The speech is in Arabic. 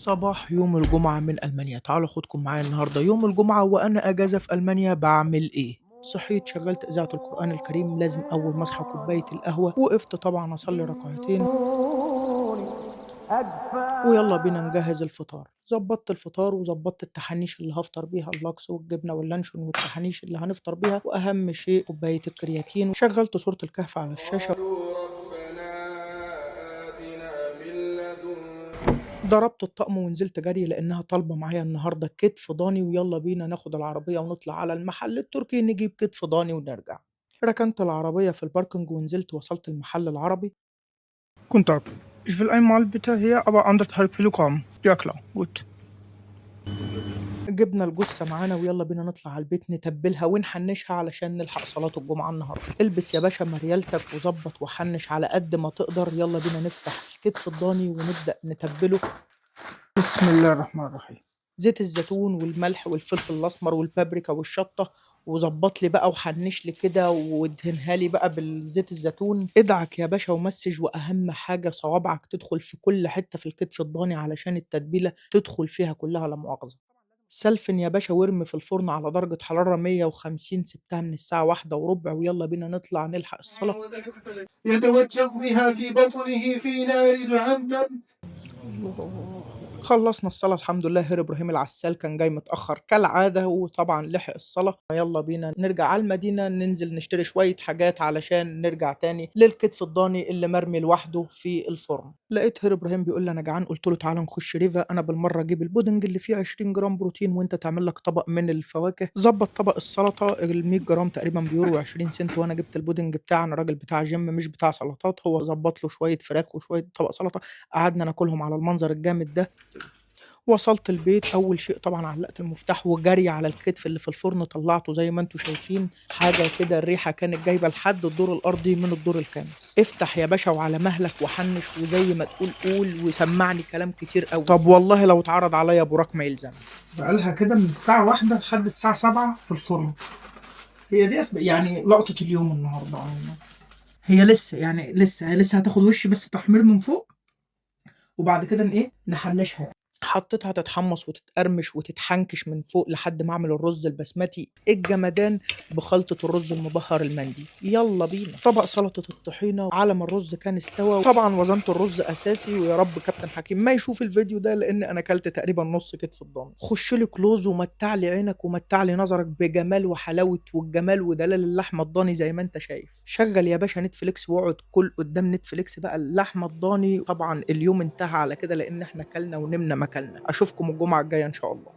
صباح يوم الجمعة من ألمانيا. تعالوا خدكم معايا النهاردة يوم الجمعة وأنا أجازة في ألمانيا. بعمل إيه؟ صحيت شغلت إذاعة القرآن الكريم، لازم أول ما أصحى كوباية القهوة. وقفت طبعا أصلي ركعتين ويلا بينا نجهز الفطار. ظبطت الفطار وظبطت التحانيش اللي هفطر بيها، اللوكس والجبنة واللانشون والتحانيش اللي هنفطر بيها، وأهم شيء كوباية الكرياتين. شغلت سورة الكهف على الشاشة، قالوا ربنا آتنا من لدنك. ضربت الطقم ونزلت جري لانها طالبه معايا النهارده كتف ضاني، ويلا بينا ناخد العربيه ونطلع على المحل التركي نجيب كتف ضاني ونرجع. ركنت العربيه في الباركنج ونزلت، وصلت المحل العربي. Guten Tag. Ich will einmal bitte hier, aber 1,5 Kilogramm. Ja klar, gut. جبنا الجثه معانا ويلا بينا نطلع على البيت نتبلها ونحنشها علشان نلحق صلاه الجمعه النهارده. البس يا باشا مريالتك وظبط وحنش على قد ما تقدر. يلا بينا نفتح الكتف الضاني ونبدا نتبله. بسم الله الرحمن الرحيم. زيت الزيتون والملح والفلفل الاسمر والبابريكا والشطه، وظبط لي بقى وحنش لي كده وادهنها لي بقى بالزيت الزيتون. ادعك يا باشا ومسج، واهم حاجه صوابعك تدخل في كل حته في الكتف الضاني علشان التتبيله تدخل فيها كلها لا مؤاخذه. سلفن يا باشا وارمي في الفرن على درجة حرارة 150. سبتها من الساعة 1:15 ويلا بينا نطلع نلحق الصلاة. يتوجه بها في بطنه في نار جهنم. خلصنا الصلاة الحمد لله. هير إبراهيم العسال كان جاي متأخر كالعادة، وطبعا لحق الصلاة. يلا بينا نرجع على المدينة، ننزل نشتري شوية حاجات علشان نرجع تاني للكتف الضاني اللي مرمي لوحده في الفرن. لقيت هير إبراهيم بيقول لي أنا جعان، قلت له تعالى نخش ريفا، أنا بالمرة أجيب البودنج اللي فيه 20 جرام بروتين وأنت تعمل لك طبق من الفواكه. ظبط طبق السلطة ال 100 جرام تقريبا بيورو 20 سنت، وأنا جبت البودنج بتاعنا، راجل بتاع جيم مش بتاع سلطات. هو ظبط له شوية فراخ وشوية طبق سلطة، قعدنا ناكلهم على المنظر الجامد ده. وصلت البيت أول شيء طبعًا علّقت المفتاح وجري على الكتف اللي في الفرن، طلّعته زي ما أنتم شايفين. حاجة كده الريحة كانت جايبة لحد الدور الأرضي من الدور الخامس. افتح يا باشا وعلى مهلك وحنّش وزي ما تقول قول وسمّعني كلام كتير أوي. طب والله لو اتعرض عليّا براك ما يلزمني. بقالها كده من الساعة 1 لحد الساعة 7 في الفرن. هي دي يعني لقطة اليوم النهاردة عموما. هي لسه هتاخد وش بس تحمير من فوق، وبعد كده نحنشها. حطيتها تتحمص وتتقرمش وتتحنكش من فوق لحد ما اعمل الرز البسمتي الجمدان بخلطة الرز المبهر المندي. يلا بينا طبق سلطة الطحينة على ما الرز كان استوى. طبعا وزنت الرز اساسي، ويا رب كابتن حكيم ما يشوف الفيديو ده لان انا اكلت تقريبا نص كتف الضاني. خش لي كلوز ومتع لي عينك ومتع لي نظرك بجمال وحلاوة والجمال ودلال اللحمة الضاني زي ما انت شايف. شغل يا باشا نتفليكس واقعد كل قدام نتفليكس بقى اللحمة الضاني. طبعا اليوم انتهى على كده لان احنا كلنا ونمنا مكاننا. اشوفكم الجمعة الجاية ان شاء الله.